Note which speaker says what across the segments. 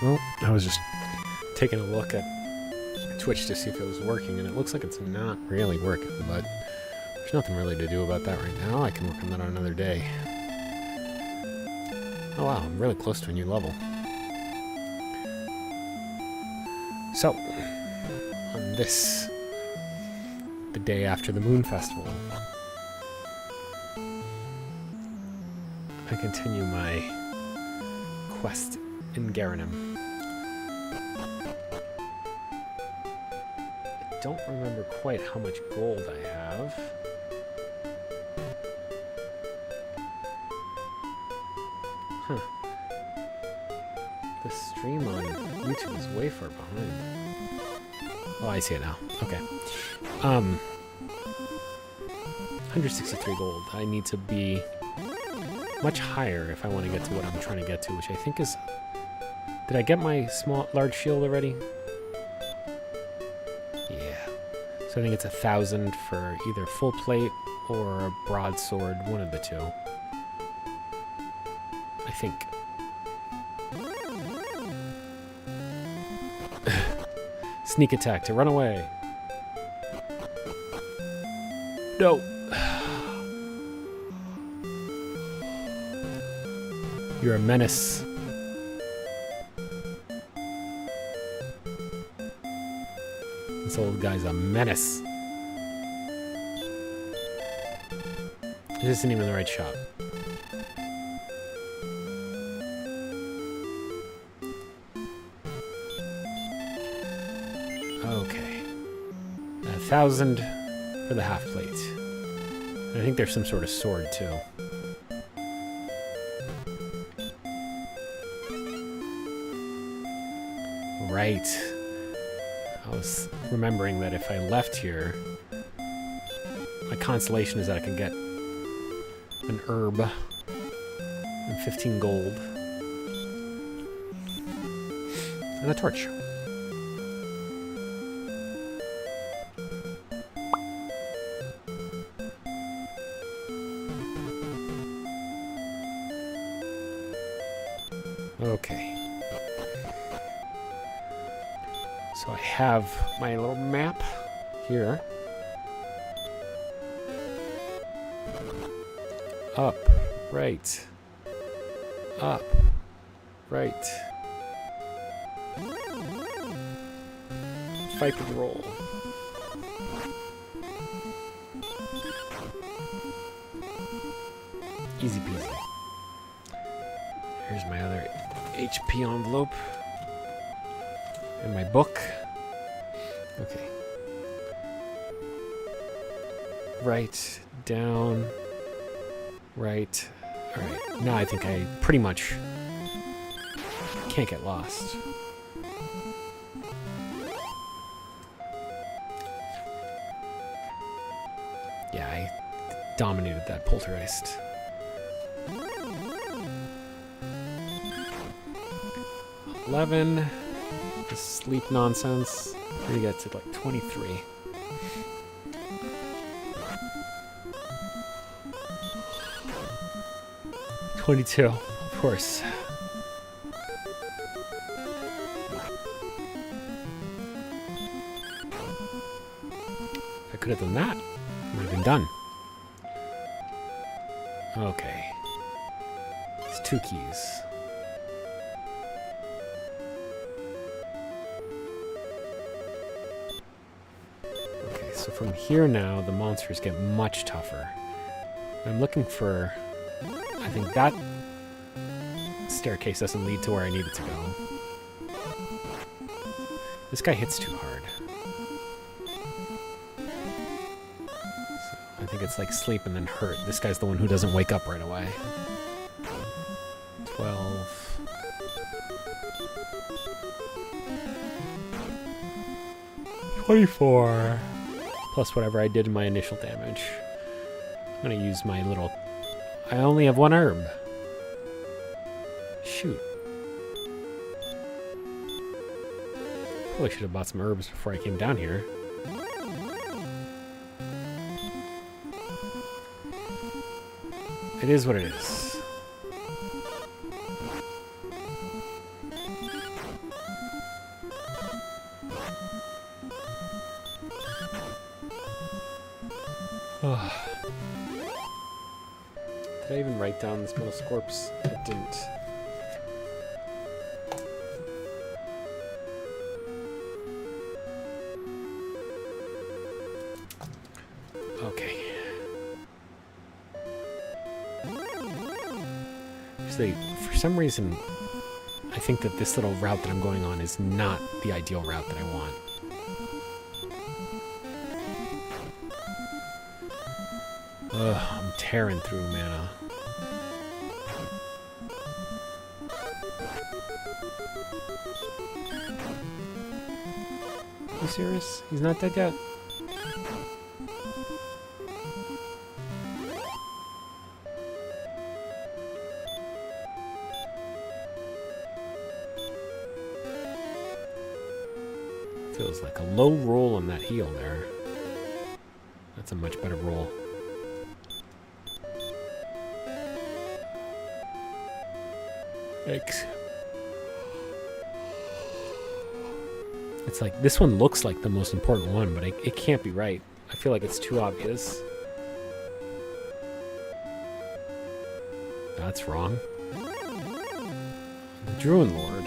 Speaker 1: Well, I was just taking a look at Twitch to see if it was working, and it looks like it's not really working, but there's nothing really to do about that right now. I can work on that on another day. Oh wow, I'm really close to a new level. So, on this, the day after the Moon Festival, I continue my quest in Garanum. I don't remember quite how much gold I have. Huh. The stream on YouTube is way far behind. Oh, I see it now. Okay. 163 gold. I need to be much higher if I want to get to what I'm trying to get to, which I think is... Did I get my large shield already? Yeah. So I think it's 1,000 for either full plate or a broadsword, one of the two. I think. Sneak attack to run away. No. You're a menace. This old guy's a menace. This isn't even the right shot. Okay. 1,000 for the half plate. And I think there's some sort of sword too. Right. I was remembering that if I left here, my consolation is that I can get an herb and 15 gold and a torch. Okay. So I have my little map here. Up, right. Up, right. Fight and roll. Easy peasy. Here's my other HP envelope. And my book. Okay. Right, down, right. Alright, now I think I pretty much can't get lost. Yeah, I dominated that poltergeist. $11. This sleep nonsense. We get to like 23. $22, of course. If I could have done that, it would have been done. Okay. It's 2 keys. Okay, so from here now, the monsters get much tougher. I'm looking for... I think that staircase doesn't lead to where I need it to go. This guy hits too hard. So I think it's like sleep and then hurt. This guy's the one who doesn't wake up right away. 12. $24. Plus whatever I did in my initial damage. I'm gonna use my little... I only have 1 herb. Shoot. Probably should have bought some herbs before I came down here. It is what it is. Did I even write down this metal scorps? I didn't. Okay. Actually, for some reason, I think that this little route that I'm going on is not the ideal route that I want. Ugh, I'm tearing through mana. Are you serious? He's not dead yet? Feels like a low roll on that heal there. That's a much better roll. Yikes. It's like, this one looks like the most important one, but it can't be right. I feel like it's too obvious. That's wrong. The Druid Lord.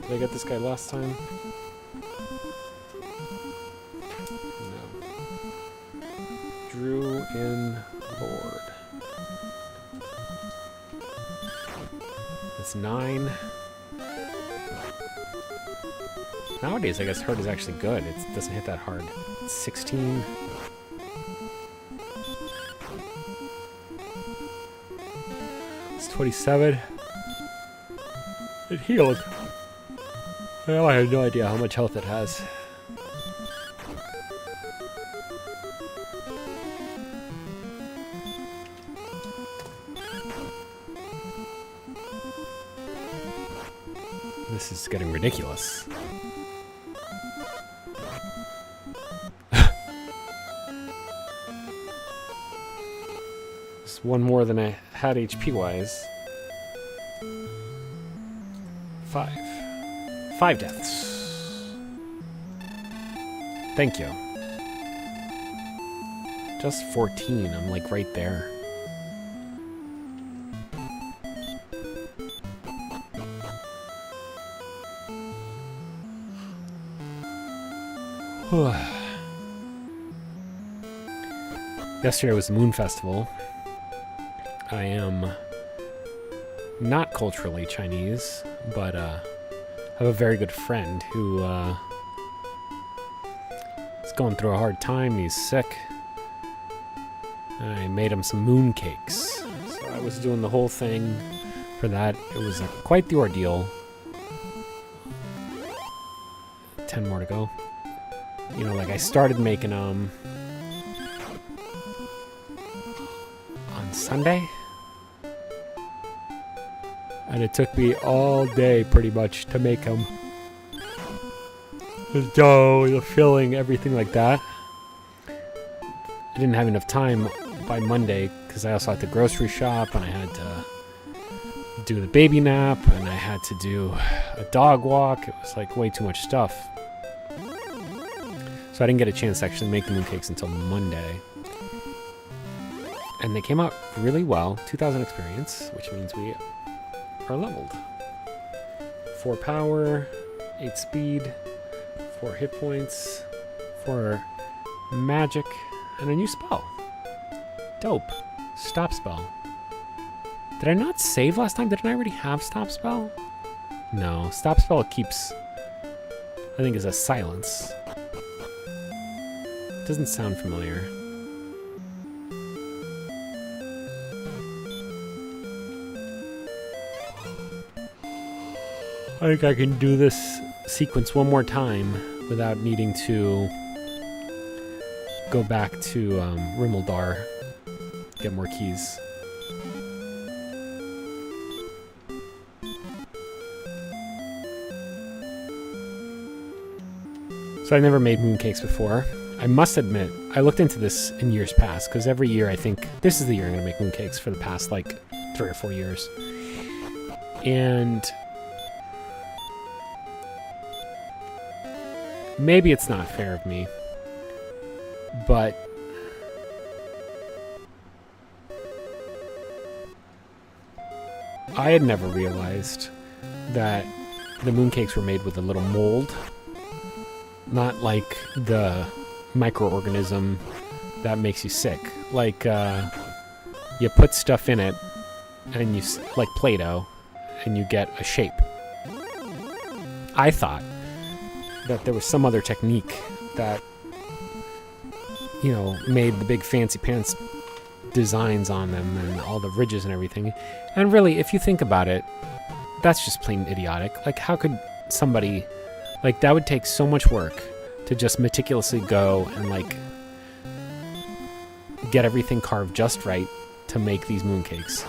Speaker 1: Did I get this guy last time? No. Druid Lord. That's 9. Nowadays, I guess hard is actually good. It doesn't hit that hard. It's 16. It's 27. It healed. Well, I have no idea how much health it has. This is getting ridiculous. It's one more than I had HP-wise. 5. 5 deaths. Thank you. Just 14. I'm like right there. Yesterday was the Moon Festival. I am not culturally Chinese, but I have a very good friend who is going through a hard time. He's sick. And I made him some moon cakes. So I was doing the whole thing for that. It was quite the ordeal. 10 more to go. You know, like I started making them on Sunday. And it took me all day pretty much to make them. The dough, the filling, everything like that. I didn't have enough time by Monday because I also had to grocery shop and I had to do the baby nap and I had to do a dog walk. It was like way too much stuff. So I didn't get a chance to actually make the mooncakes until Monday. And they came out really well. 2,000 experience, which means we are leveled. 4 power, 8 speed, 4 hit points, 4 magic, and a new spell. Dope. Stop spell. Did I not save last time? Didn't I already have stop spell? No. Stop spell keeps, I think, is a silence. Doesn't sound familiar. I think I can do this sequence one more time without needing to go back to Rimeldar, get more keys. So I never made mooncakes before. I must admit, I looked into this in years past, because every year I think, this is the year I'm going to make mooncakes for the past, like, 3 or 4 years. And maybe it's not fair of me, but I had never realized that the mooncakes were made with a little mold, not like the microorganism that makes you sick. Like, you put stuff in it, and you, like Play-Doh, and you get a shape. I thought that there was some other technique that, you know, made the big fancy pants designs on them and all the ridges and everything. And really, if you think about it, that's just plain idiotic. Like, how could somebody... Like, that would take so much work to just meticulously go and, like, get everything carved just right to make these mooncakes.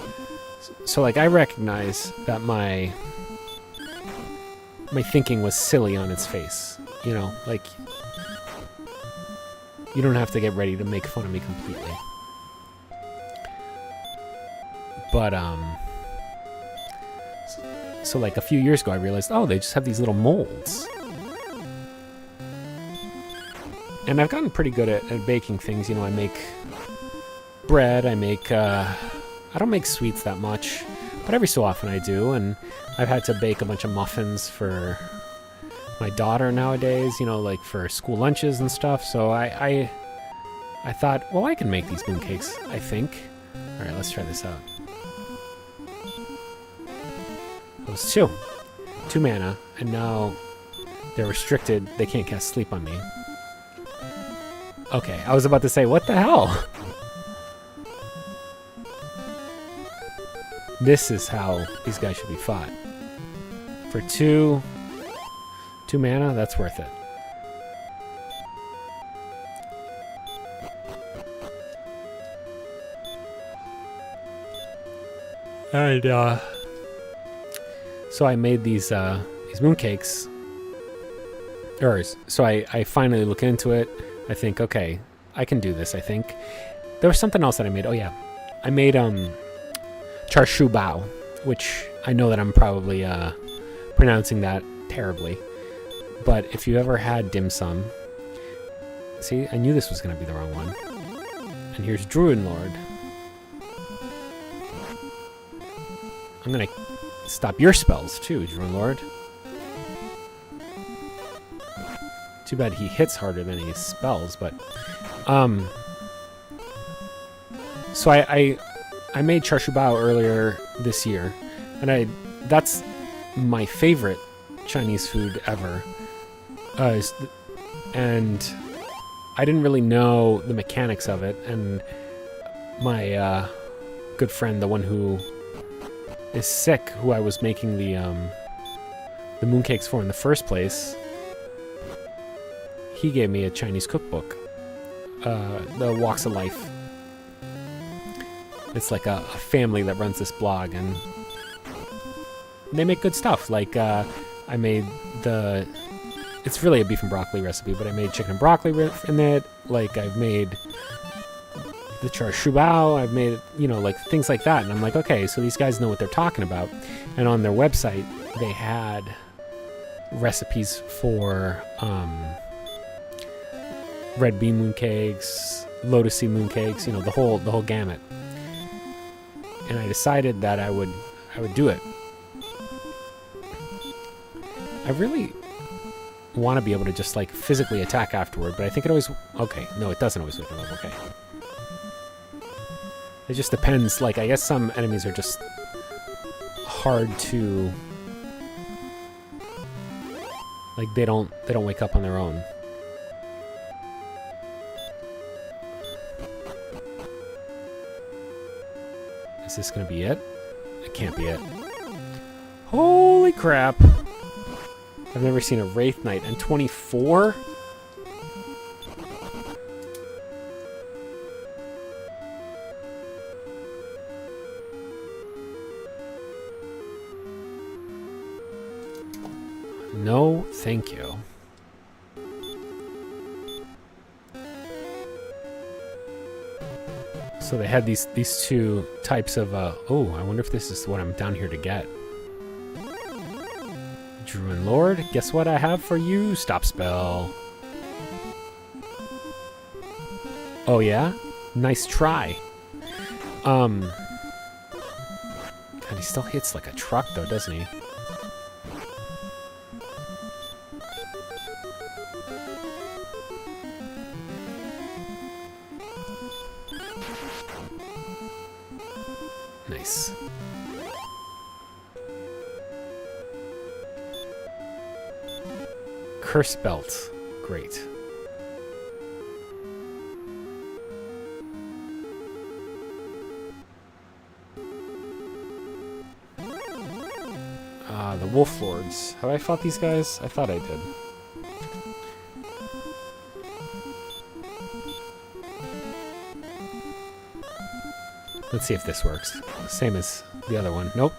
Speaker 1: So, like, I recognize that my thinking was silly on its face. You know, like, you don't have to get ready to make fun of me completely. But, so like a few years ago I realized, oh, they just have these little molds. And I've gotten pretty good at baking things. You know, I make bread, I don't make sweets that much, but every so often I do, and I've had to bake a bunch of muffins for my daughter nowadays, you know, like for school lunches and stuff, so I thought, well, I can make these mooncakes, I think. Alright, let's try this out. It was two mana, and now they're restricted, they can't cast sleep on me. Okay, I was about to say, what the hell? This is how these guys should be fought. For two mana, that's worth it. And so I made these mooncakes. So I finally look into it. I think, okay, I can do this, I think. There was something else that I made. Oh yeah. I made char siu bao, which I know that I'm probably pronouncing that terribly. But if you ever had dim sum... See, I knew this was going to be the wrong one. And here's Druid Lord. I'm going to stop your spells too, Druid Lord. Too bad he hits harder than he spells, but... So I made char siu bao earlier this year, and that's my favorite Chinese food ever. And I didn't really know the mechanics of it, and my good friend, the one who is sick, who I was making the mooncakes for in the first place, he gave me a Chinese cookbook, the Walks of Life. It's like a family that runs this blog, and they make good stuff. Like, I made it's really a beef and broccoli recipe, but I made chicken and broccoli in it. Like, I've made the char siu bao. I've made, you know, like things like that. And I'm like, okay, so these guys know what they're talking about. And on their website, they had recipes for red bean mooncakes, lotus seed mooncakes, you know, the whole gamut. And I decided that I would do it. I really want to be able to just like physically attack afterward, but I think it always... Okay, no, it doesn't always wake them up, okay. It just depends, like, I guess some enemies are just hard to... Like, they don't wake up on their own. Is this gonna be it? It can't be it. Holy crap! I've never seen a Wraith Knight. And 24? No, thank you. So they had these two types of, oh, I wonder if this is what I'm down here to get. Druid Lord, guess what I have for you? Stop spell. Oh yeah? Nice try. And he still hits like a truck, though, doesn't he? Nice. Curse belt. Great. The Wolf Lords. Have I fought these guys? I thought I did. Let's see if this works. Same as the other one. Nope.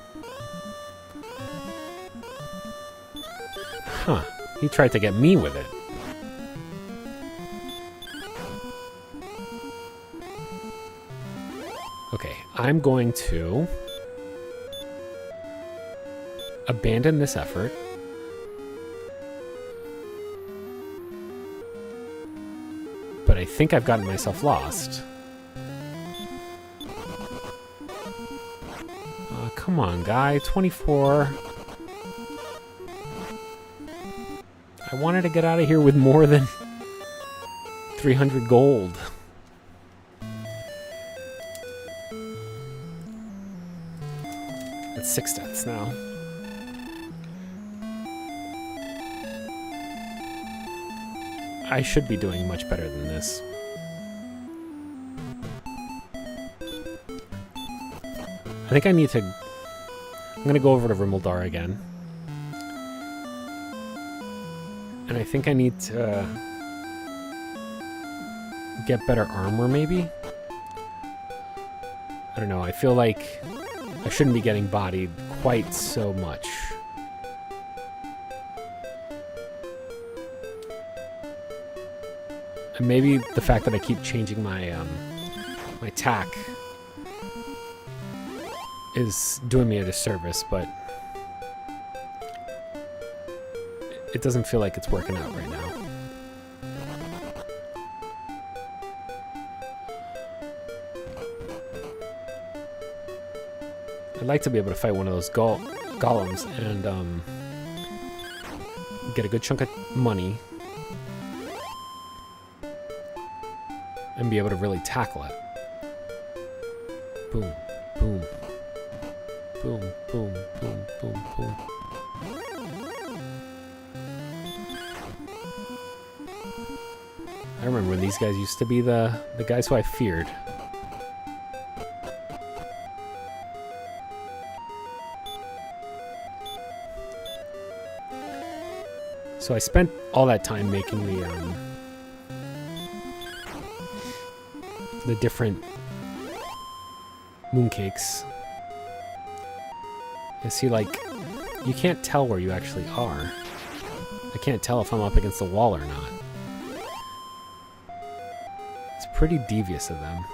Speaker 1: Huh. He tried to get me with it. Okay, I'm going to abandon this effort. But I think I've gotten myself lost. Come on, guy. 24. I wanted to get out of here with more than 300 gold. That's 6 deaths now. I should be doing much better than this. I think I need to... I'm going to go over to Rimuldar again. And I think I need to get better armor, maybe? I don't know, I feel like I shouldn't be getting bodied quite so much. And maybe the fact that I keep changing my my tack is doing me a disservice, but it doesn't feel like it's working out right now. I'd like to be able to fight one of those golems and get a good chunk of money and be able to really tackle it. Boom, boom, boom, boom, boom, boom, boom. I remember when these guys used to be the guys who I feared. So I spent all that time making the different mooncakes. You see, like, you can't tell where you actually are. I can't tell if I'm up against the wall or not. It's pretty devious of them.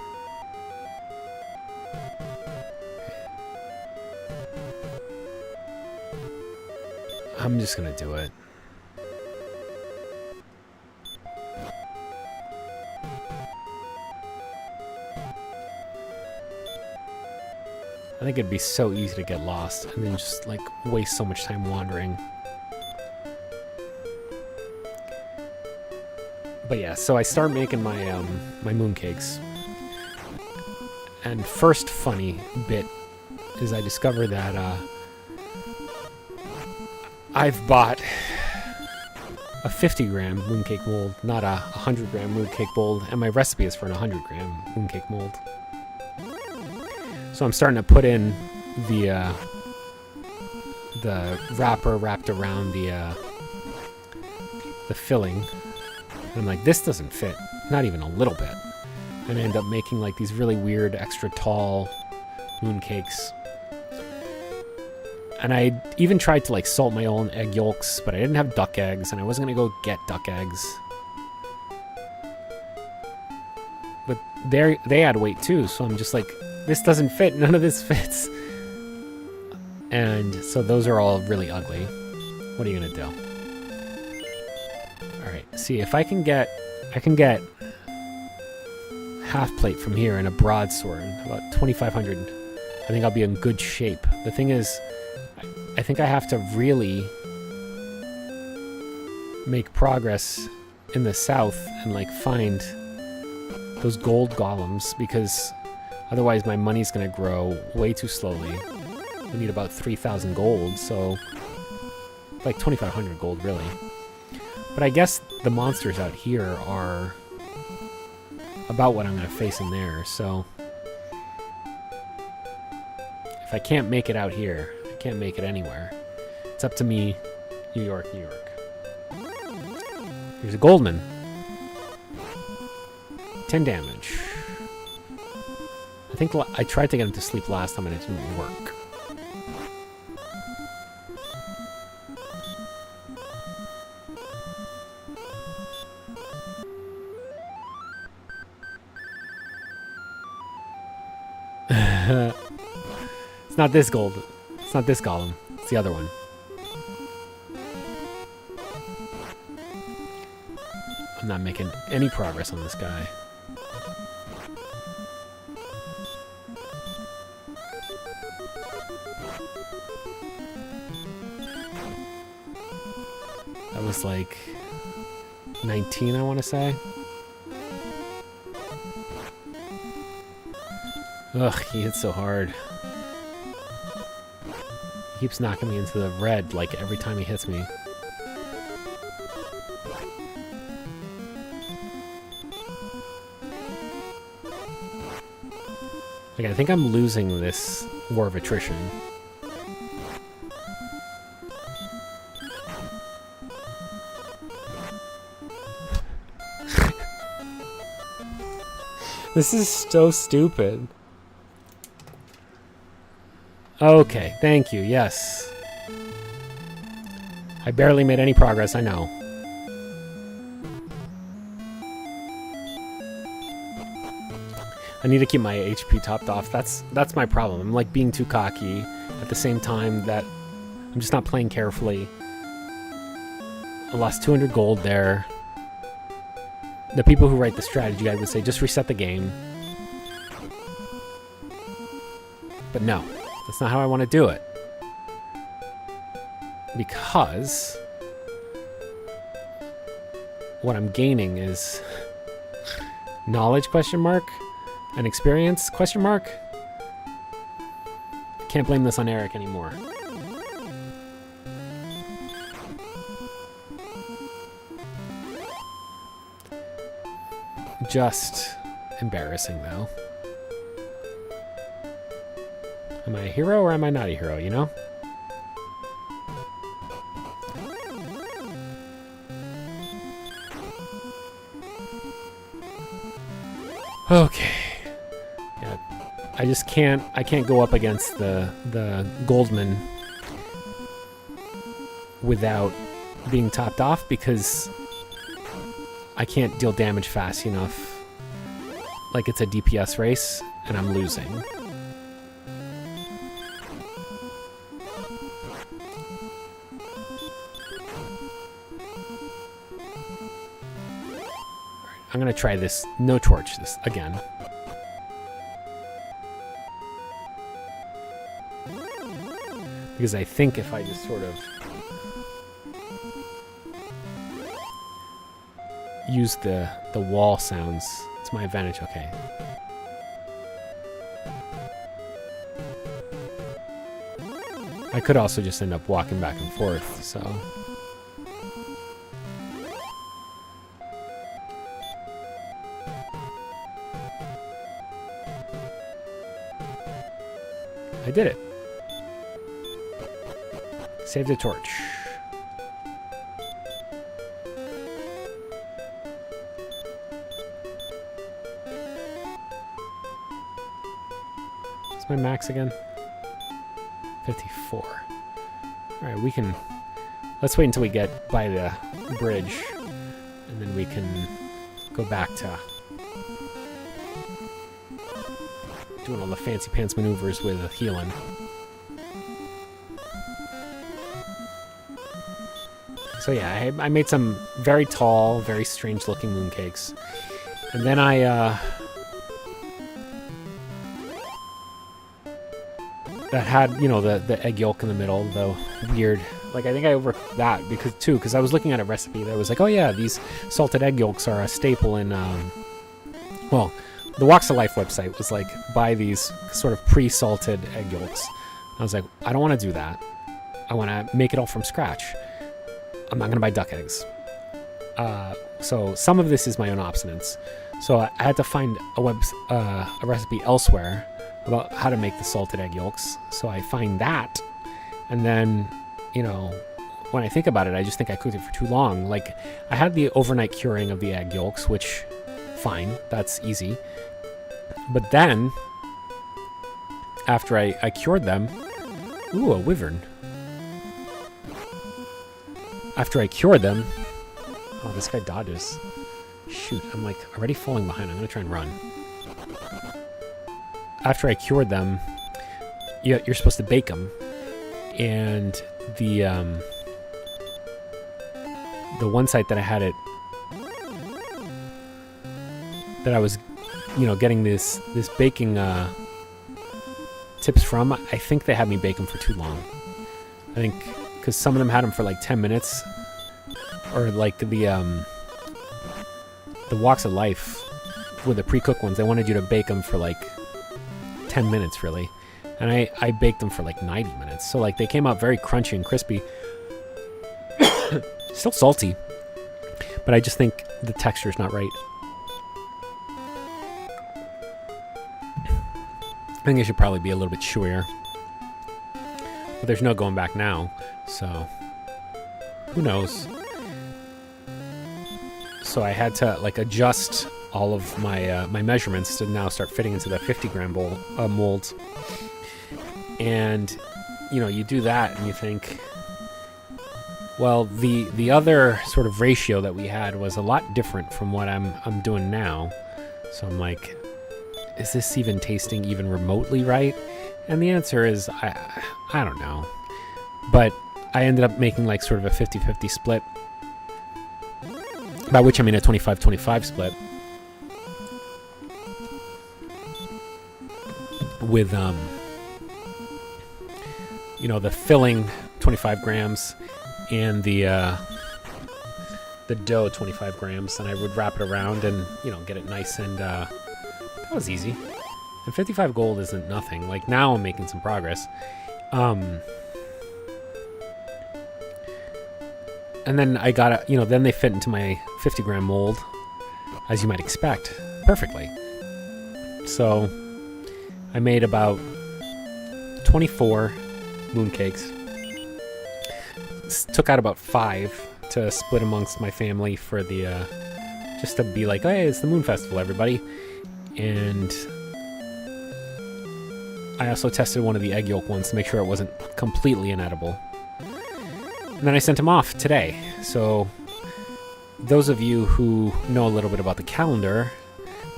Speaker 1: I'm just gonna do it. I think it'd be so easy to get lost and then just, like, waste so much time wandering. But yeah, so I start making my my mooncakes. And first funny bit is I discover that I've bought a 50-gram mooncake mold, not a 100-gram mooncake mold, and my recipe is for an 100-gram mooncake mold. So I'm starting to put in the wrapper wrapped around the filling. And I'm like, this doesn't fit, not even a little bit. And I end up making like these really weird, extra tall mooncakes. And I even tried to like salt my own egg yolks, but I didn't have duck eggs, and I wasn't gonna go get duck eggs. But they add weight too, so I'm just like, this doesn't fit, none of this fits. And so those are all really ugly. What are you gonna do? Alright, see if I can get half plate from here and a broadsword, about 2,500. I think I'll be in good shape. The thing is, I think I have to really make progress in the south and like find those gold golems, because otherwise my money's gonna grow way too slowly. We need about 3,000 gold, so like 2,500 gold really. But I guess the monsters out here are about what I'm gonna face in there, so if I can't make it out here, I can't make it anywhere. It's up to me, New York, New York. Here's a Goldman. 10 damage. I think I tried to get him to sleep last time and it didn't work. It's not this gold. It's not this golem. It's the other one. I'm not making any progress on this guy. That was like 19, I want to say. Ugh, he hits so hard. He keeps knocking me into the red, like, every time he hits me. Like, I think I'm losing this war of attrition. This is so stupid. Okay, thank you, yes. I barely made any progress, I know. I need to keep my HP topped off. That's my problem. I'm like being too cocky at the same time that I'm just not playing carefully. I lost 200 gold there. The people who write the strategy guide would say just reset the game. But no, that's not how I want to do it. Because what I'm gaining is knowledge question mark and experience question mark. Can't blame this on Eric anymore. Just embarrassing though. Am I a hero or am I not a hero, you know? Okay. Yeah, I can't go up against the Goldman without being topped off because I can't deal damage fast enough. Like it's a DPS race and I'm losing. I'm gonna try this no torch this again. Because I think if I just sort of use the wall sounds, it's my advantage. Okay. I could also just end up walking back and forth, so. I did it. Saved a torch. What's my max again? 54. Alright, we can... Let's wait until we get by the bridge, and then we can go back to doing all the fancy pants maneuvers with healing. So yeah, I made some very tall, very strange looking mooncakes. And then that had, you know, the egg yolk in the middle, the weird, like, I think I overcooked that because I was looking at a recipe that was like, oh yeah, these salted egg yolks are a staple in, well, the Walks of Life website was like, buy these sort of pre-salted egg yolks. I was like, I don't want to do that. I want to make it all from scratch. I'm not going to buy duck eggs. So some of this is my own obstinance. So I had to find a recipe elsewhere about how to make the salted egg yolks. So I find that, and then, you know, when I think about it, I just think I cooked it for too long. Like, I had the overnight curing of the egg yolks, which, fine, that's easy. But then, after I cured them, ooh, a wyvern. After I cured them, oh, this guy dodges. Shoot, I'm like already falling behind. I'm gonna try and run. After I cured them, you're supposed to bake them, and the one site that I had it, that I was, you know, getting this baking tips from, I think they had me bake them for too long. I think because some of them had them for like 10 minutes, or like the Walks of Life with the pre-cooked ones, they wanted you to bake them for like 10 minutes really, and I baked them for like 90 minutes, so like they came out very crunchy and crispy. Still salty, but I just think the texture's not right. I think it should probably be a little bit chewier, but there's no going back now, so who knows. So I had to like adjust all of my my measurements to now start fitting into the 50-gram molds. And you know, you do that and you think, well, the other sort of ratio that we had was a lot different from what I'm doing now. So I'm like, is this even tasting even remotely right? And the answer is I don't know. But I ended up making like sort of a 50-50 split. By which I mean a 25-25 split. With, you know, the filling 25 grams and the dough 25 grams. And I would wrap it around and, you know, get it nice and, that was easy. And 55 gold isn't nothing. Like, now I'm making some progress. And then I got, you know, then they fit into my 50-gram mold, as you might expect, perfectly. So I made about 24 mooncakes. Took out about 5 to split amongst my family for the, just to be like, hey, it's the Moon Festival, everybody. And I also tested one of the egg yolk ones to make sure it wasn't completely inedible. And then I sent them off today. So those of you who know a little bit about the calendar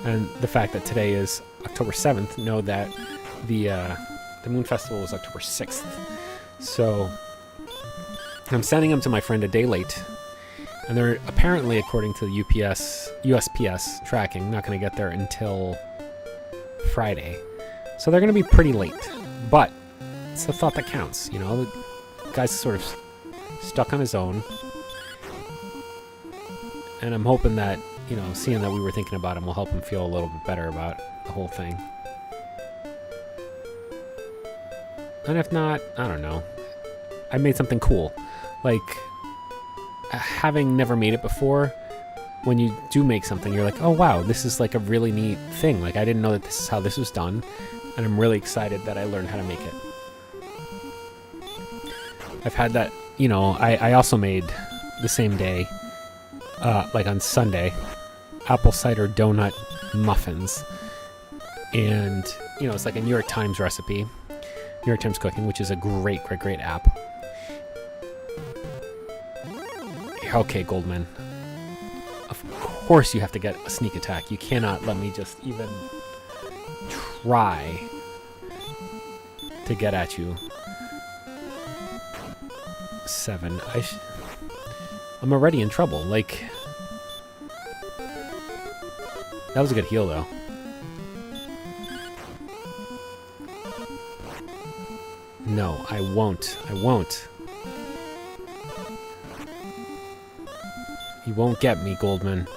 Speaker 1: and the fact that today is October 7th know that the Moon Festival was October 6th. So I'm sending them to my friend a day late. And they're apparently, according to the USPS tracking, not going to get there until Friday. So they're going to be pretty late. But it's the thought that counts, you know? The guy's sort of stuck on his own, and I'm hoping that, you know, seeing that we were thinking about him will help him feel a little bit better about the whole thing. And if not, I don't know, I made something cool. Like, having never made it before, when you do make something, you're like, oh wow, this is like a really neat thing. Like, I didn't know that this is how this was done, and I'm really excited that I learned how to make it. I've had that, you know, I also made the same day, like on Sunday, apple cider donut muffins. And, you know, it's like a New York Times recipe, New York Times Cooking, which is a great app. Okay, Goldman. Of course you have to get a sneak attack. You cannot let me just even try to get at you. 7. I'm already in trouble. Like, that was a good heal, though. No, I won't. I won't. You won't get me, Goldman.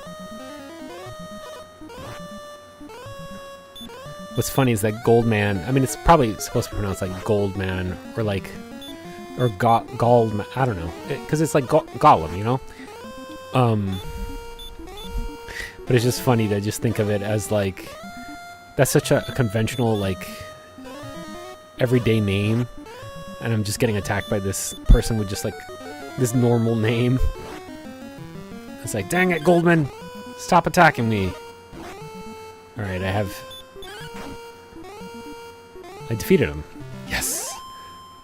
Speaker 1: What's funny is that Goldman, I mean, it's probably supposed to be pronounced like Goldman or like, or Goldman, I don't know. Because it's like Gollum, you know? But it's just funny to just think of it as like, that's such a conventional, like, everyday name. And I'm just getting attacked by this person with just like this normal name. It's like, dang it, Goldman, stop attacking me. Alright, I defeated him. Yes!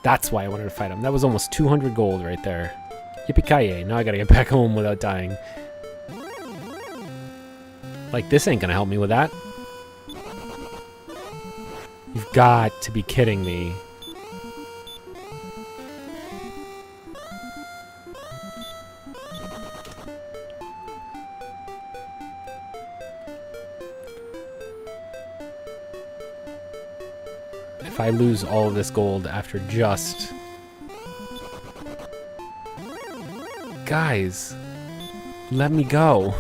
Speaker 1: That's why I wanted to fight him. That was almost 200 gold right there. Yippee-ki-yay. Now I gotta get back home without dying. Like, this ain't gonna help me with that. You've got to be kidding me. If I lose all of this gold after just... Guys, let me go.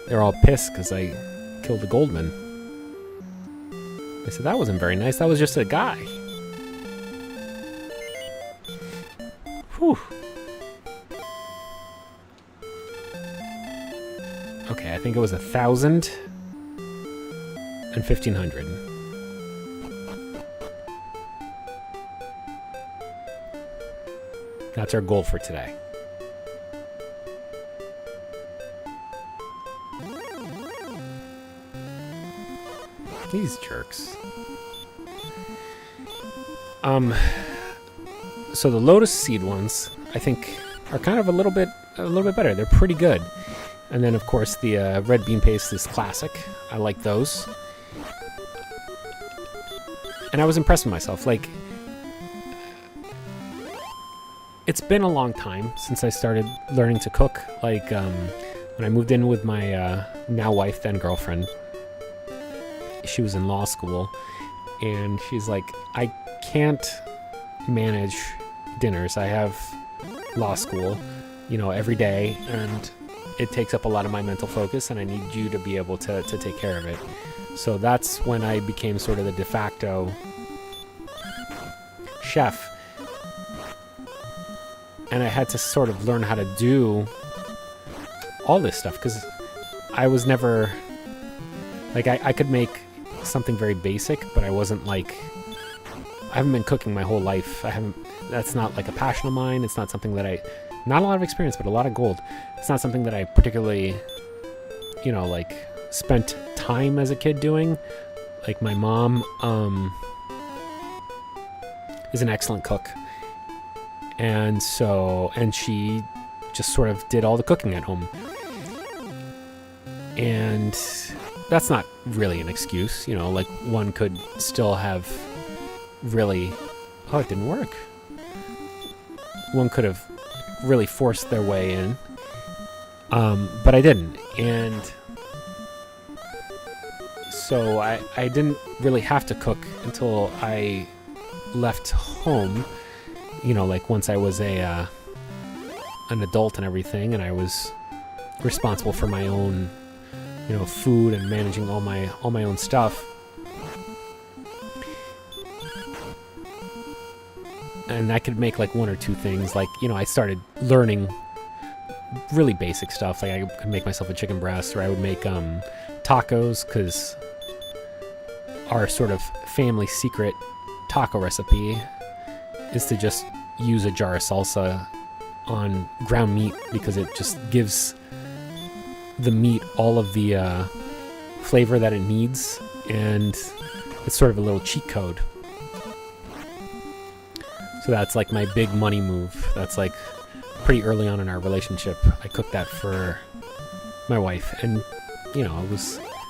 Speaker 1: They're all pissed because I killed the Goldman. They said, that wasn't very nice. That was just a guy. Whew. Okay, I think it was 1,000 and 1,500. That's our goal for today. These jerks. So the Lotus Seed ones, I think, are kind of a little bit better. They're pretty good. And then, of course, the red bean paste is classic. I like those. And I was impressed with myself. Like, it's been a long time since I started learning to cook. Like, when I moved in with my now wife, then girlfriend, she was in law school, and she's like, I can't manage dinners. I have law school, you know, every day, and it takes up a lot of my mental focus, and I need you to be able to take care of it. So that's when I became sort of the de facto chef. And I had to sort of learn how to do all this stuff, because I was never, like, I could make something very basic, but I wasn't like, I haven't been cooking my whole life. That's not like a passion of mine. It's not something that not a lot of experience, but a lot of gold. It's not something that I particularly, you know, like, spent time as a kid doing. Like, my mom is an excellent cook. And she just sort of did all the cooking at home. And that's not really an excuse, you know, like, one could still have really... Oh, it didn't work. One could have really forced their way in. But I didn't. And so I didn't really have to cook until I left home. You know, like, once I was an adult and everything, and I was responsible for my own, you know, food and managing all my own stuff. And I could make like one or two things. Like, you know, I started learning really basic stuff. Like, I could make myself a chicken breast, or I would make tacos, because our sort of family secret taco recipe is to just use a jar of salsa on ground meat, because it just gives the meat all of the flavor that it needs, and it's sort of a little cheat code. So that's like my big money move. That's like pretty early on in our relationship. I cooked that for my wife, and you know,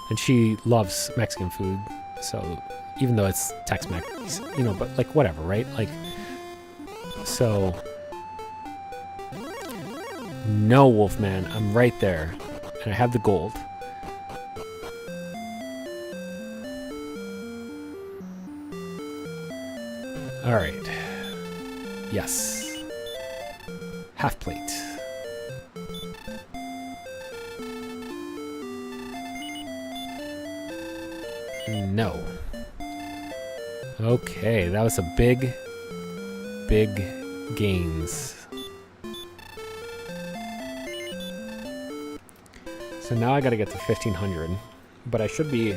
Speaker 1: and she loves Mexican food, so even though it's Tex-Mex, you know, but like whatever, right? Like, so no, Wolfman, I'm right there, and I have the gold. All right. Yes. Half plate. No. Okay, that was a big gains. So now I gotta get to 1500, but I should be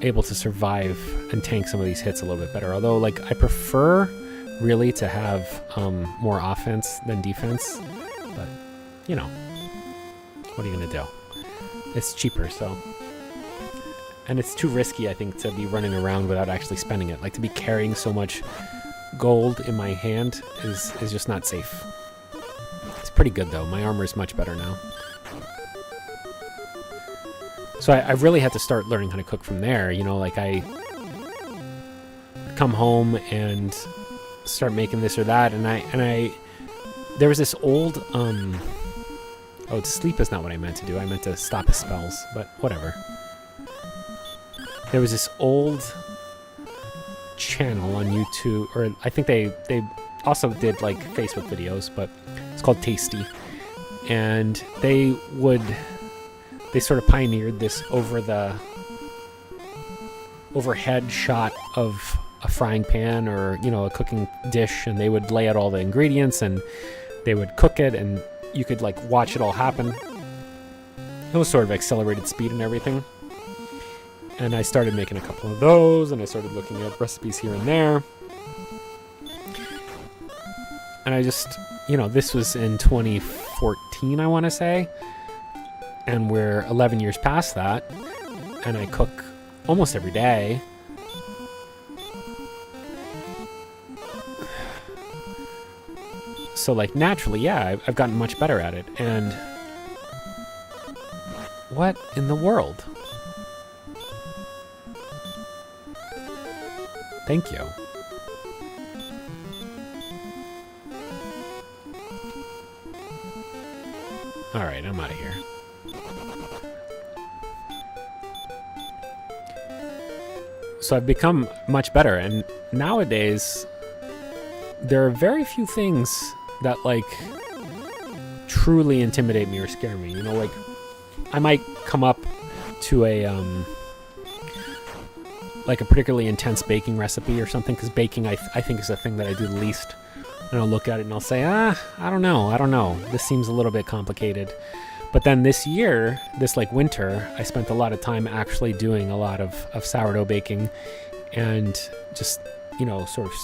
Speaker 1: able to survive and tank some of these hits a little bit better. Although, like, I prefer really to have more offense than defense, but you know, what are you gonna do? It's cheaper, so. And it's too risky, I think, to be running around without actually spending it. Like, to be carrying so much gold in my hand is just not safe. It's pretty good, though. My armor is much better now. So I really had to start learning how to cook from there. You know, like, I come home and start making this or that, and I there was this old, oh, sleep is not what I meant to do. I meant to stop his spells, but whatever. There was this old channel on YouTube, or I think they also did like Facebook videos, but it's called Tasty. And they sort of pioneered this overhead shot of a frying pan or, you know, a cooking dish, and they would lay out all the ingredients and they would cook it, and you could like watch it all happen. It was sort of accelerated speed and everything. And I started making a couple of those, and I started looking at recipes here and there. And I just, you know, this was in 2014, I want to say. And we're 11 years past that. And I cook almost every day. So, like, naturally, yeah, I've gotten much better at it. And what in the world? Thank you. Alright, I'm out of here. So I've become much better, and nowadays there are very few things that, like, truly intimidate me or scare me. You know, like, I might come up to a like a particularly intense baking recipe or something, because baking I think is the thing that I do the least. And I'll look at it and I'll say, I don't know. This seems a little bit complicated. But then this year, this like winter, I spent a lot of time actually doing a lot of sourdough baking and just, you know, sort of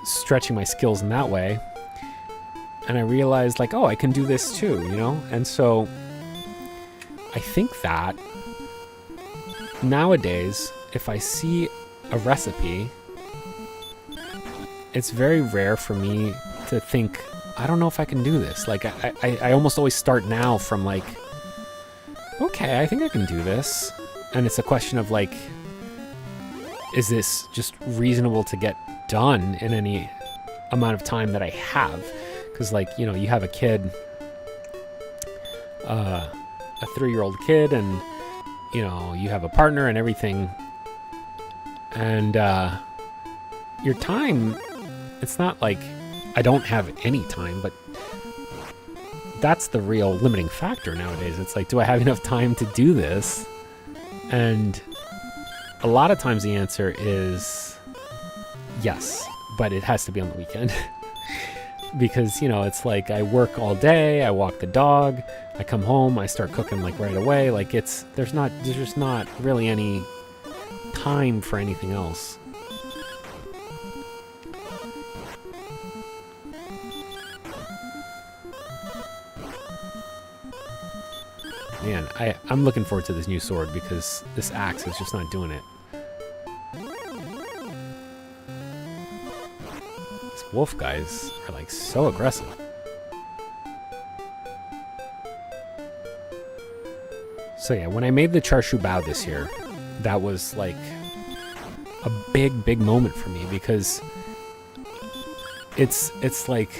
Speaker 1: stretching my skills in that way. And I realized, like, oh, I can do this too, you know? And so I think that nowadays, if I see a recipe, it's very rare for me to think, I don't know if I can do this. Like, I almost always start now from, like, okay, I think I can do this. And it's a question of, like, is this just reasonable to get done in any amount of time that I have? Because, like, you know, you have a kid, a 3-year-old kid, and, you know, you have a partner and everything. And your time, it's not like I don't have any time, but that's the real limiting factor nowadays. It's like, do I have enough time to do this? And a lot of times the answer is yes, but it has to be on the weekend. Because, you know, it's like I work all day, I walk the dog, I come home, I start cooking like right away. Like, there's just not really any time for anything else. Man, I'm looking forward to this new sword because this axe is just not doing it. These wolf guys are like so aggressive. So yeah, when I made the char siu bao this year, that was like a big moment for me, because it's like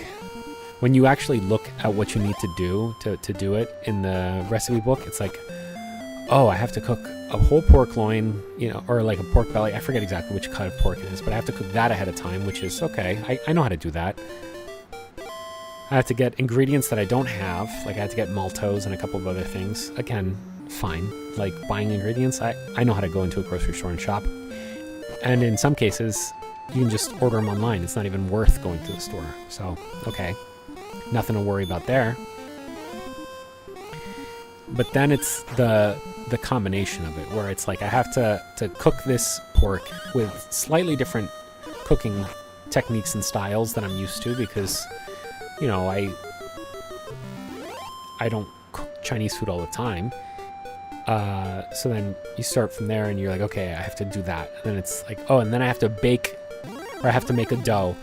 Speaker 1: when you actually look at what you need to do to do it in the recipe book, it's like, oh, I have to cook a whole pork loin, you know, or like a pork belly. I forget exactly which kind of pork it is, but I have to cook that ahead of time, which is okay. I know how to do that. I have to get ingredients that I don't have. Like I had to get maltose and a couple of other things. Again, fine. Like buying ingredients, I know how to go into a grocery store and shop. And in some cases, you can just order them online. It's not even worth going to the store. So, okay. Nothing to worry about there. But then it's the combination of it, where it's like I have to cook this pork with slightly different cooking techniques and styles that I'm used to, because, you know, I don't cook Chinese food all the time. So then you start from there and you're like, okay, I have to do that. And then it's like, oh, and then I have to bake, or I have to make a dough.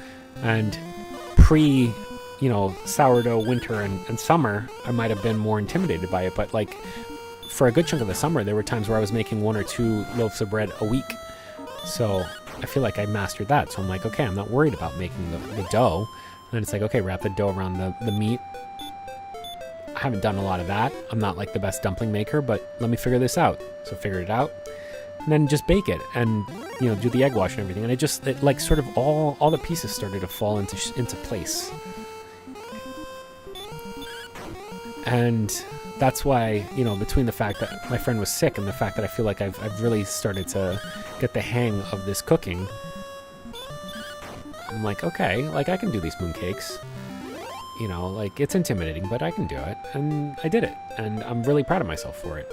Speaker 1: And you know, sourdough winter and summer, I might have been more intimidated by it. But like for a good chunk of the summer, there were times where I was making 1 or 2 loaves of bread a week. So I feel like I mastered that. So I'm like, okay, I'm not worried about making the dough. And then it's like, okay, wrap the dough around the meat. I haven't done a lot of that. I'm not like the best dumpling maker, but let me figure this out. So figured it out. And then just bake it and, you know, do the egg wash and everything. And it like sort of all the pieces started to fall into place. And that's why, you know, between the fact that my friend was sick and the fact that I feel like I've really started to get the hang of this cooking, I'm like, okay, like I can do these mooncakes. You know, like it's intimidating, but I can do it. And I did it. And I'm really proud of myself for it.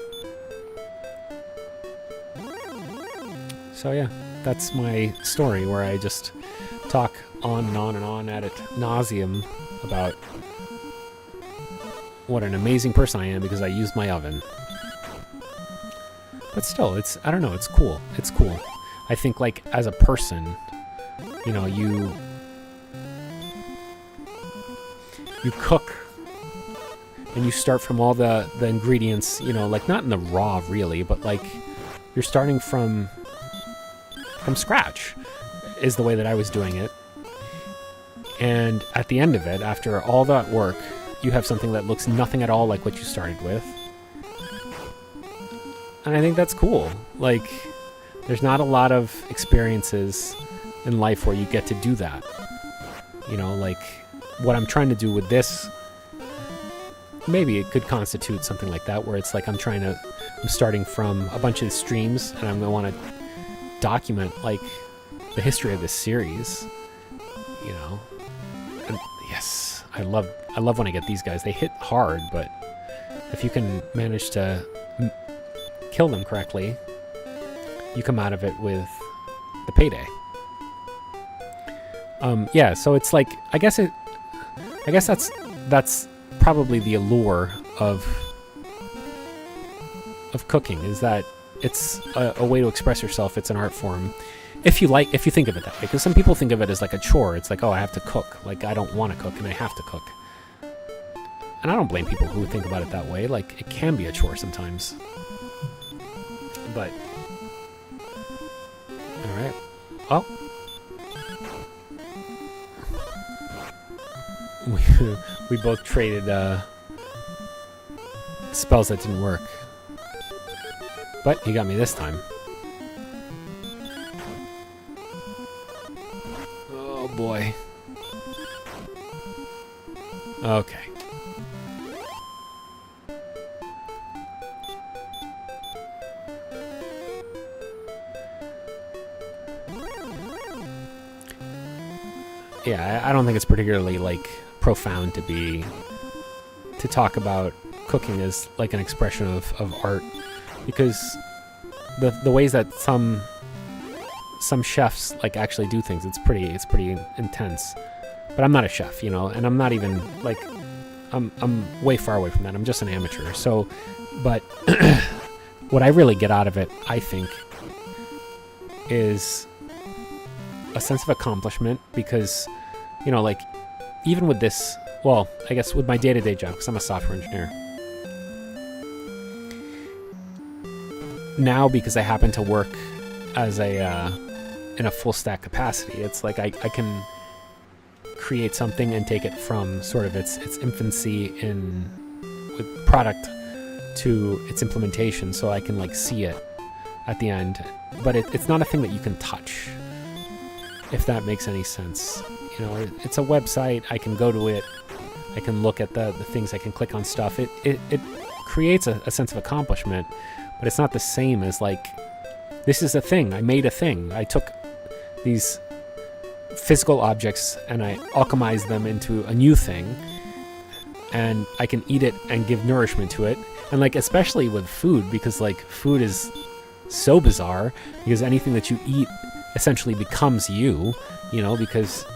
Speaker 1: So yeah, that's my story, where I just talk on and on and on ad nauseum about what an amazing person I am because I used my oven. But still, I don't know, it's cool. It's cool. I think, like, as a person, you know, you cook and you start from all the ingredients, you know, like not in the raw really, but like you're starting from scratch is the way that I was doing it. And at the end of it, after all that work, you have something that looks nothing at all like what you started with. And I think that's cool. Like, there's not a lot of experiences in life where you get to do that. You know, like, what I'm trying to do with this, maybe it could constitute something like that, where it's like I'm starting from a bunch of streams, and I'm going to want to document, like, the history of this series, you know. And yes, I love when I get these guys. They hit hard, but if you can manage to kill them correctly, you come out of it with the payday. Yeah, so it's like, I guess that's probably the allure of cooking, is that it's a way to express yourself. It's an art form, if you think of it that way. Because some people think of it as like a chore. It's like, oh, I have to cook. Like, I don't want to cook and I have to cook. And I don't blame people who think about it that way. Like, it can be a chore sometimes. But all right. Well, we both traded spells that didn't work. But he got me this time. Oh boy. Okay. Yeah, I don't think it's particularly, like, profound to talk about cooking as like an expression of art, because the ways that some chefs like actually do things, it's pretty intense. But I'm not a chef, you know, and I'm not even like, I'm way far away from that. I'm just an amateur. So, but what I really get out of it, I think, is a sense of accomplishment, because, you know, like, even with this, well, I guess with my day-to-day job, because I'm a software engineer now, because I happen to work as in a full stack capacity, it's like I can create something and take it from sort of its infancy with product to its implementation, so I can, like, see it at the end, but it's not a thing that you can touch, if that makes any sense. You know, it's a website. I can go to it. I can look at the things. I can click on stuff. It creates a sense of accomplishment, but it's not the same as like, this is a thing. I made a thing. I took these physical objects and I alchemized them into a new thing, and I can eat it and give nourishment to it. And like, especially with food, because like food is so bizarre, because anything that you eat essentially becomes you, you know, because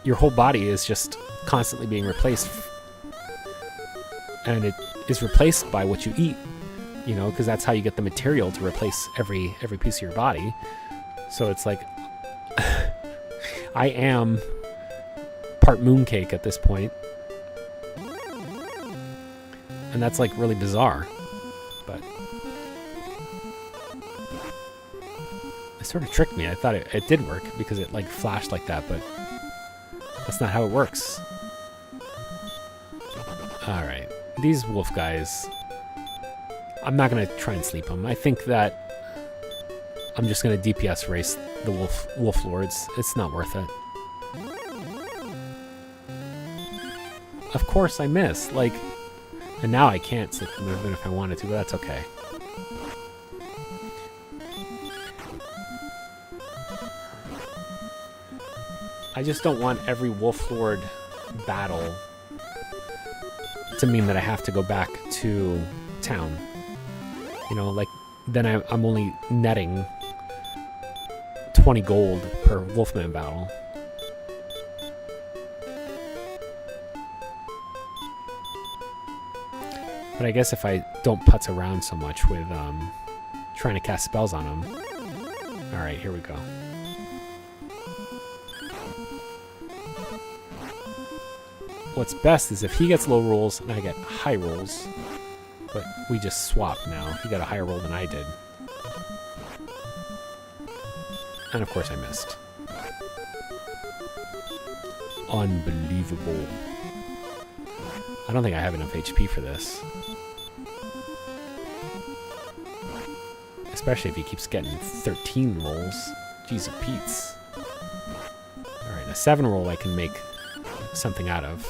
Speaker 1: your whole body is just constantly being replaced, and it is replaced by what you eat, you know, because that's how you get the material to replace every piece of your body. So it's like, I am part mooncake at this point. And that's like really bizarre, but it sort of tricked me. I thought it did work because it like flashed like that, but that's not how it works. All right, these wolf guys, I'm not gonna try and sleep them. I think that I'm just gonna DPS race the wolf lords. It's not worth it. Of course I miss, like. And now I can't sleep the movement if I wanted to, but that's okay. I just don't want every Wolf Lord battle to mean that I have to go back to town. You know, like, then I'm only netting 20 gold per Wolfman battle. But I guess if I don't putz around so much with trying to cast spells on him. Alright, here we go. What's best is if he gets low rolls and I get high rolls. But we just swapped now. He got a higher roll than I did. And of course I missed. Unbelievable. I don't think I have enough HP for this. Especially if he keeps getting 13 rolls. Jeez Pete's. Alright, a 7 roll I can make something out of.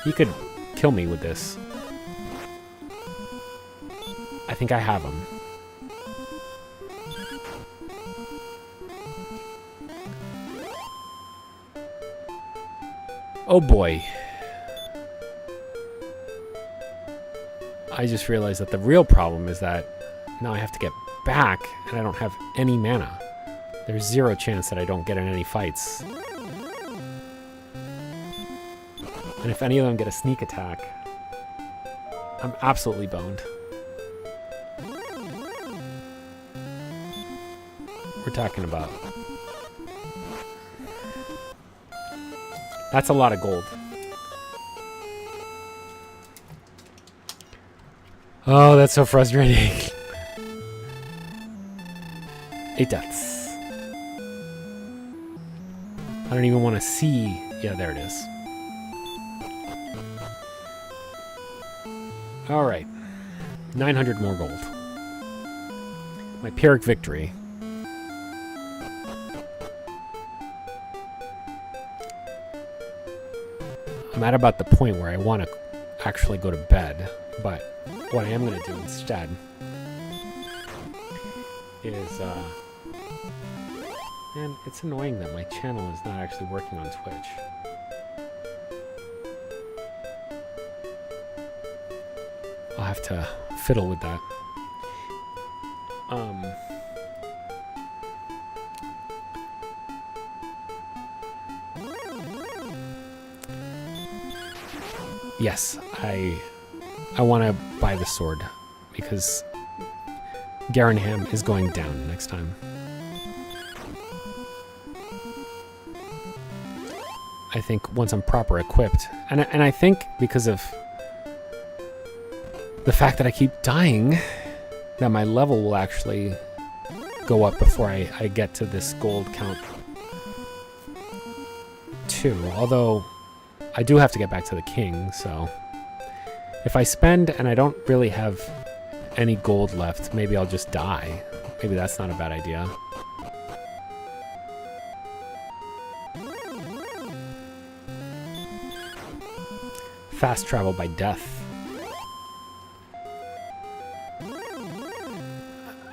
Speaker 1: He could kill me with this. I think I have him. Oh boy. I just realized that the real problem is that now I have to get back and I don't have any mana. There's 0 chance that I don't get in any fights. And if any of them get a sneak attack, I'm absolutely boned. We're talking about... That's a lot of gold. Oh, that's so frustrating. 8 deaths. I don't even want to see... Yeah, there it is. Alright. 900 more gold. My Pyrrhic victory. I'm at about the point where I want to actually go to bed, but what I am going to do instead is, and it's annoying that my channel is not actually working on Twitch. I'll have to fiddle with that. Yes, I want to buy the sword because Garenham is going down next time. I think once I'm proper equipped, and I think because of the fact that I keep dying, that my level will actually go up before I get to this gold count 2. Although I do have to get back to the king, so if I spend and I don't really have any gold left, maybe I'll just die. Maybe that's not a bad idea. Fast travel by death.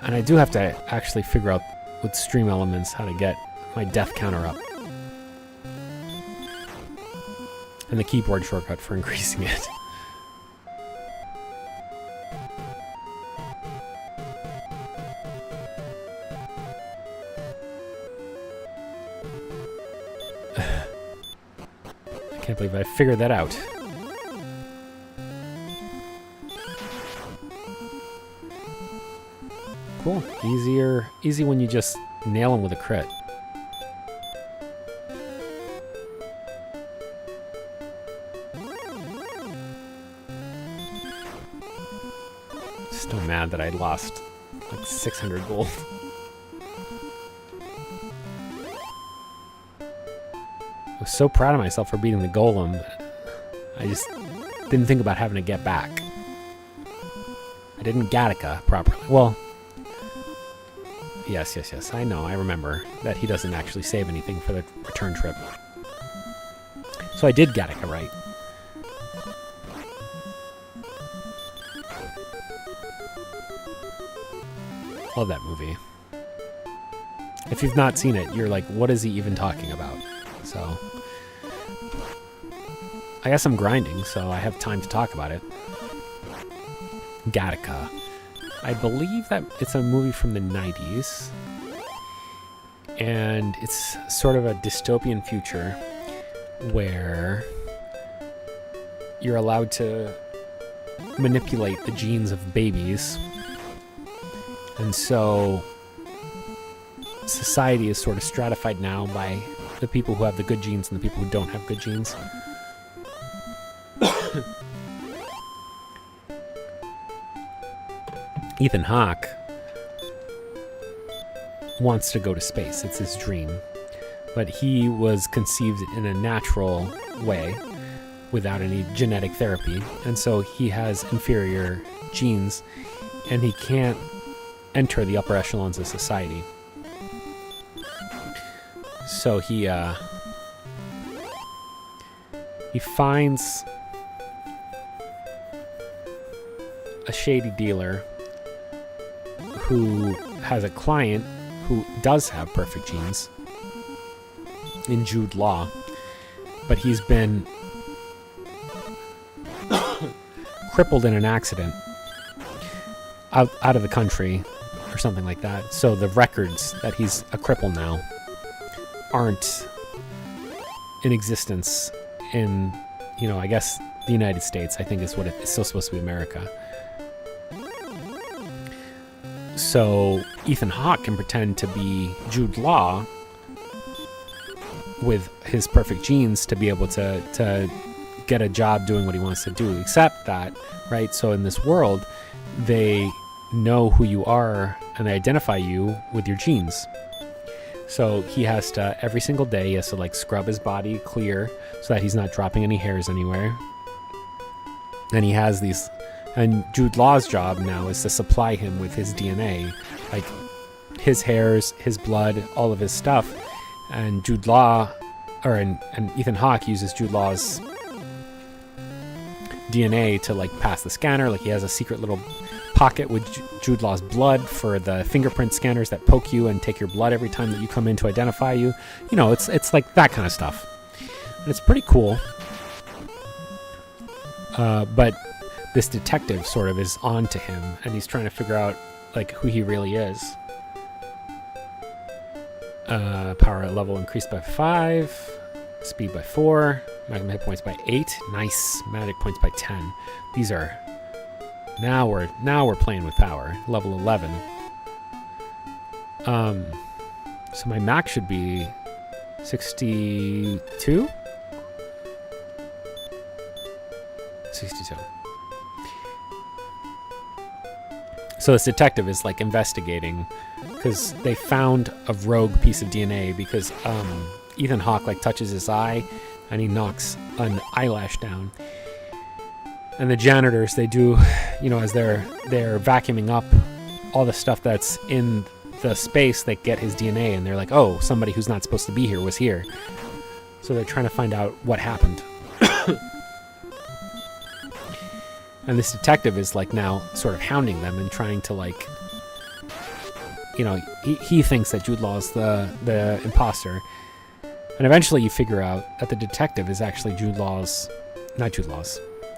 Speaker 1: And I do have to actually figure out with stream elements how to get my death counter up. And the keyboard shortcut for increasing it. I can't believe I figured that out. Cool. Easy when you just nail him with a crit. Still mad that I lost like 600 gold. I was so proud of myself for beating the golem. I just didn't think about having to get back. I didn't Gattaca properly. Well, yes, I know, I remember that he doesn't actually save anything for the return trip. So I did Gattaca right. Love that movie. If you've not seen it, you're like, what is he even talking about? So, I guess I'm grinding, so I have time to talk about it. Gattaca. I believe that it's a movie from the 90s. And it's sort of a dystopian future where you're allowed to manipulate the genes of babies. And so society is sort of stratified now by the people who have the good genes and the people who don't have good genes. Ethan Hawke wants to go to space. It's his dream. But he was conceived in a natural way without any genetic therapy. And so he has inferior genes and he can't enter the upper echelons of society. So he finds a shady dealer who has a client who does have perfect genes in Jude Law, but he's been crippled in an accident out of the country or something like that. So the records that he's a cripple now aren't in existence in, I guess the United States, I think is what it's still supposed to be America. So Ethan Hawke can pretend to be Jude Law with his perfect genes to be able to get a job doing what he wants to do. Except that, right, so in this world, they know who you are and they identify you with your genes. So he has to, every single day, he has to like scrub his body clear so that he's not dropping any hairs anywhere. And he has these, and Jude Law's job now is to supply him with his DNA, like his hairs, his blood, all of his stuff. And Jude Law, and Ethan Hawke uses Jude Law's DNA to like pass the scanner. Like he has a secret little pocket with Jude Law's blood for the fingerprint scanners that poke you and take your blood every time that you come in to identify you. It's like that kind of stuff. And it's pretty cool. But this detective sort of is on to him, and he's trying to figure out like who he really is. Power level increased by 5, speed by 4, magma hit points by 8. Nice. Magic points by 10. These are now we're playing with power. Level 11. So my max should be 62. 62. So this detective is like investigating because they found a rogue piece of DNA because Ethan Hawke like touches his eye and he knocks an eyelash down. And the janitors, they do, as they're vacuuming up all the stuff that's in the space, they get his DNA, and they're like, oh, somebody who's not supposed to be here was here. So they're trying to find out what happened. And this detective is like now sort of hounding them and trying to like, he thinks that Jude Law's the imposter. And eventually you figure out that the detective is actually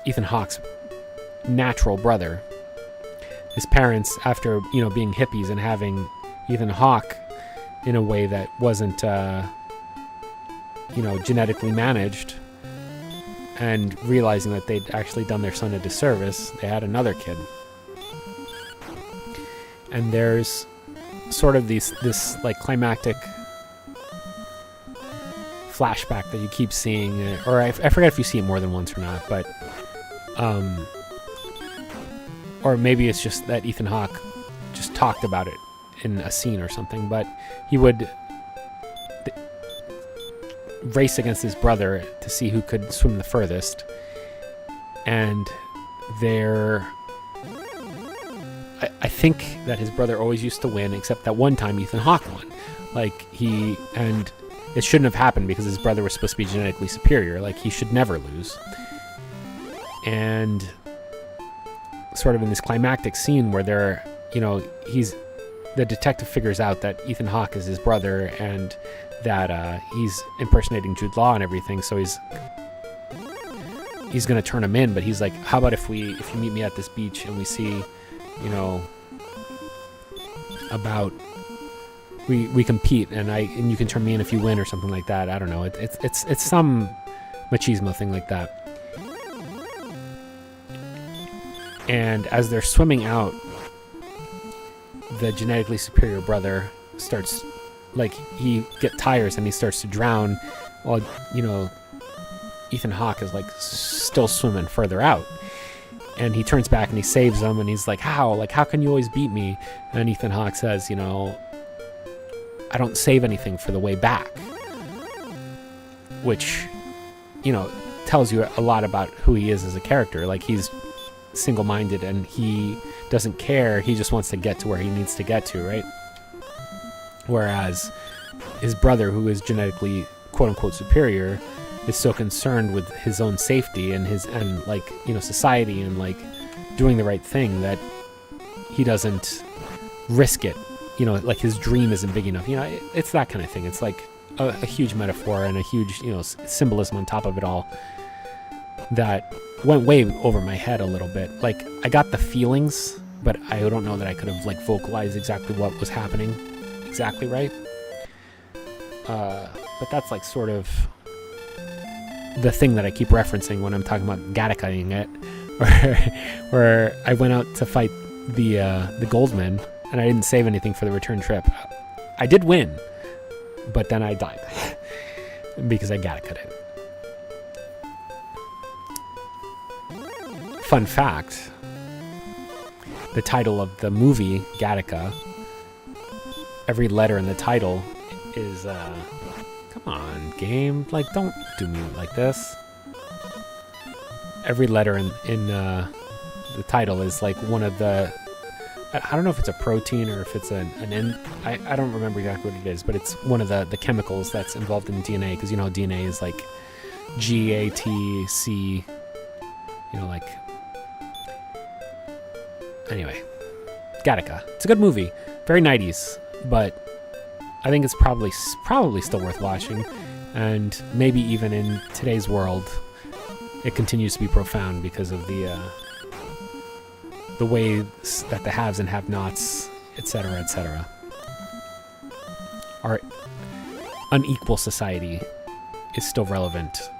Speaker 1: Ethan Hawke's natural brother. His parents, after, being hippies and having Ethan Hawke in a way that wasn't, genetically managed, and realizing that they'd actually done their son a disservice, they had another kid. And there's sort of this like climactic flashback that you keep seeing, or I forget if you see it more than once or not, but or maybe it's just that Ethan Hawke just talked about it in a scene or something, but he would race against his brother to see who could swim the furthest, and I think that his brother always used to win, except that one time Ethan Hawke won. And it shouldn't have happened because his brother was supposed to be genetically superior. Like, he should never lose. And sort of in this climactic scene where the detective figures out that Ethan Hawke is his brother, and that he's impersonating Jude Law and everything, so he's going to turn him in, but he's like, how about if you meet me at this beach and we see, about we compete, and you can turn me in if you win, or something like that. I don't know. It's some machismo thing like that. And as they're swimming out, the genetically superior brother starts, he tires and he starts to drown, while Ethan Hawke is still swimming further out. And he turns back and he saves him, and he's like, how can you always beat me? And Ethan Hawke says, I don't save anything for the way back. Which, tells you a lot about who he is as a character. He's single-minded and he doesn't care. He just wants to get to where he needs to get to, right? Whereas his brother, who is genetically quote-unquote superior, is so concerned with his own safety and society and doing the right thing that he doesn't risk it. His dream isn't big enough. It's that kind of thing. It's like a huge metaphor and a huge, symbolism on top of it all that went way over my head a little bit. I got the feelings, but I don't know that I could have vocalized exactly what was happening exactly right. But that's sort of the thing that I keep referencing when I'm talking about Gattaca-ing it, where I went out to fight the Goldman, and I didn't save anything for the return trip. I did win, but then I died because I Gattaca-ed it. Fun fact, the title of the movie, Gattaca, every letter in the title is, come on, game, don't do me like this. Every letter in the title is one of the, I don't know if it's a protein or if it's an I don't remember exactly what it is, but it's one of the chemicals that's involved in DNA, because DNA is GATC, anyway, Gattaca. It's a good movie, very 90s, but I think it's probably still worth watching, and maybe even in today's world, it continues to be profound because of the ways that the haves and have-nots, etc., our unequal society is still relevant,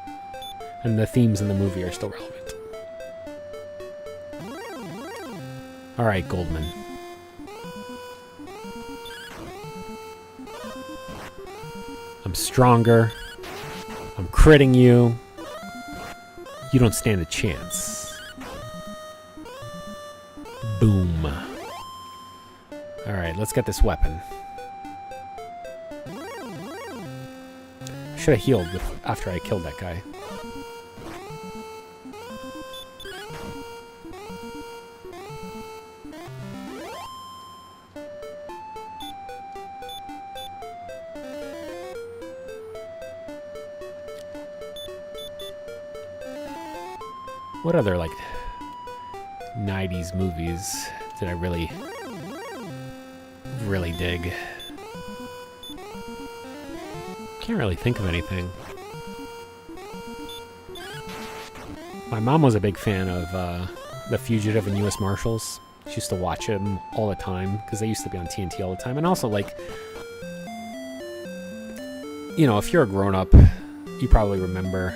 Speaker 1: and the themes in the movie are still relevant. All right, Goldman. I'm stronger. I'm critting you. You don't stand a chance. Boom. All right, let's get this weapon. Should have healed after I killed that guy. What other, like, 90s movies did I really dig? Can't really think of anything. My mom was a big fan of The Fugitive and U.S. Marshals. She used to watch them all the time because they used to be on TNT all the time. And also, like, you know, if you're a grown-up, you probably remember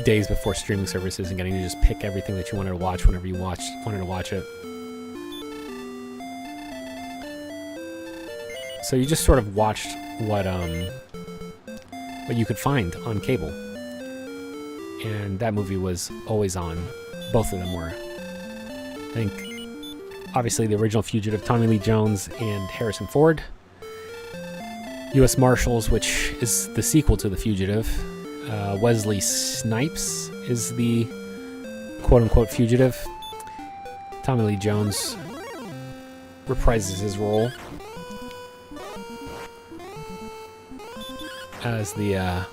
Speaker 1: days before streaming services and getting to just pick everything that you wanted to watch whenever you wanted to watch it. So you just sort of watched what you could find on cable. And that movie was always on. Both of them were. I think, obviously, the original Fugitive, Tommy Lee Jones and Harrison Ford. U.S. Marshals, which is the sequel to The Fugitive. Wesley Snipes is the quote-unquote fugitive. Tommy Lee Jones reprises his role as the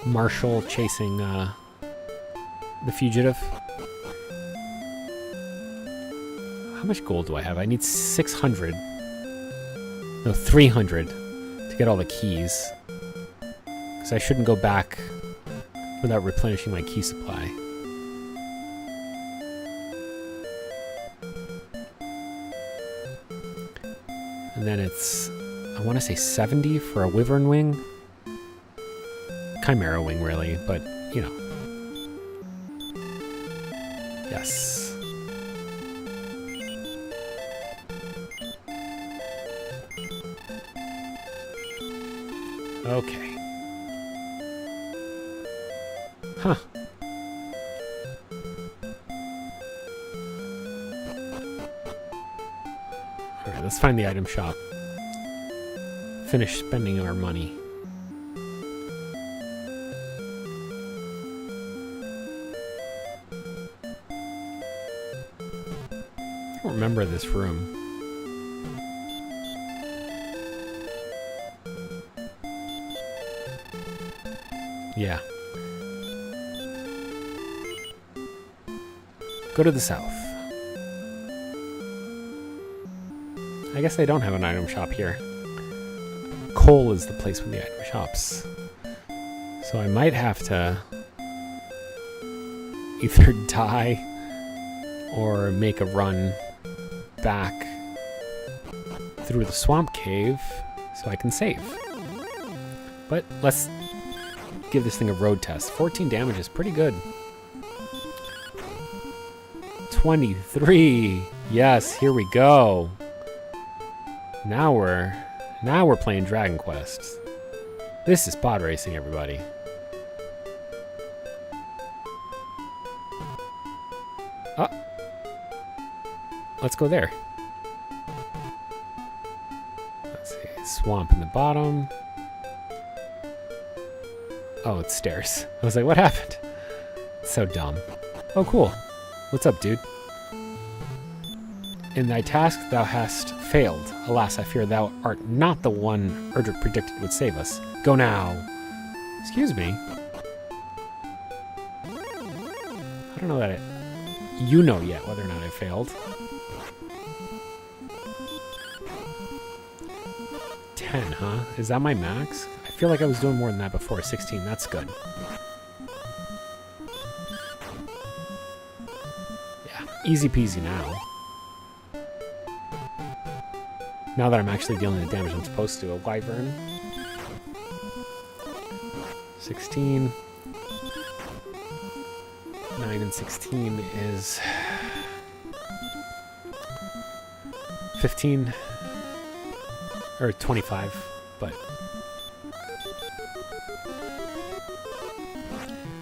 Speaker 1: marshal chasing the fugitive. How much gold do I have? I need 600. No, 300 to get all the keys. Because I shouldn't go back without replenishing my key supply. And then it's, I want to say 70 for a wyvern wing. Chimera wing, really, but, you know. Yes. Okay. Huh. Alright, let's find the item shop. Finish spending our money. I don't remember this room. Yeah. Go to the south. I guess they don't have an item shop here. Coal is the place with the item shops. So I might have to either die or make a run back through the swamp cave so I can save. But let's give this thing a road test. 14 damage is pretty good. 23. Yes, here we go. Now we're playing Dragon Quest. This is pod racing, everybody. Oh. Let's go there. Let's see. Swamp in the bottom. Oh, it's stairs. I was like, what happened? So dumb. Oh, cool. What's up, dude? In thy task thou hast failed. Alas, I fear thou art not the one Erdrick predicted would save us. Go now. Excuse me. I don't know that you know yet whether or not I failed. 10, huh? Is that my max? I feel like I was doing more than that before. 16, that's good. Yeah, easy peasy now. Now that I'm actually dealing the damage I'm supposed to. A wyvern. 16. 9 and 16 is 15. Or 25, but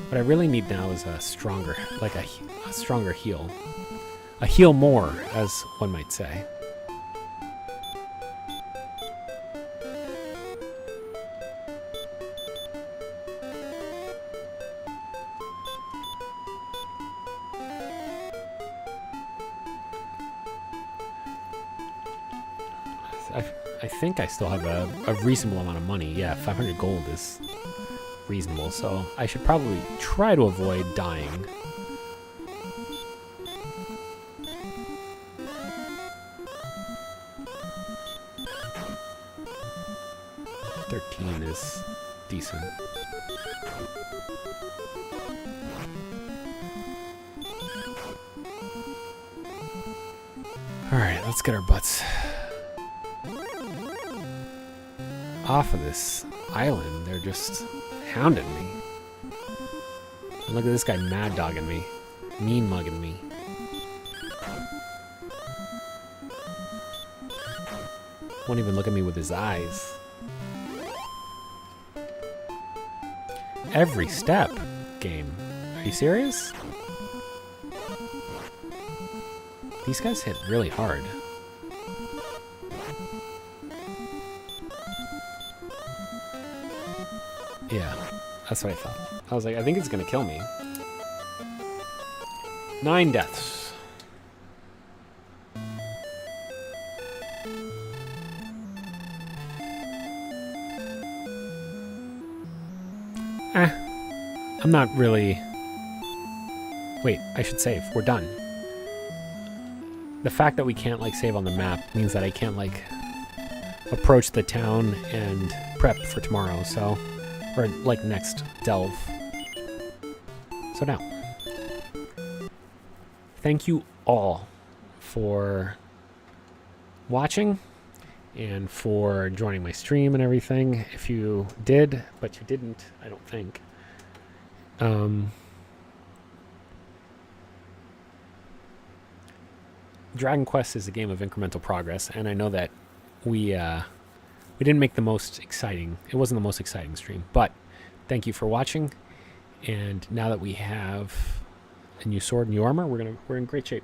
Speaker 1: what I really need now is a stronger, like a stronger heal. A heal more, as one might say. I think I still have a reasonable amount of money. Yeah, 500 gold is reasonable, so I should probably try to avoid dying. Is decent. Alright, let's get our butts off of this island. They're just hounding me. And look at this guy mad dogging me. Mean mugging me. Won't even look at me with his eyes. Every step, game. Are you serious? These guys hit really hard. Yeah, that's what I thought. I was like, I think it's gonna kill me. 9 deaths. I'm not really... Wait, I should save. We're done. The fact that we can't, like, save on the map means that I can't, like, approach the town and prep for tomorrow, so... Or, like, next delve. So now. Thank you all for watching and for joining my stream and everything. If you did, but you didn't, I don't think. Dragon Quest is a game of incremental progress, and I know that we didn't make the most exciting. It wasn't the most exciting stream, but thank you for watching. And now that we have a new sword, new armor, we're in great shape.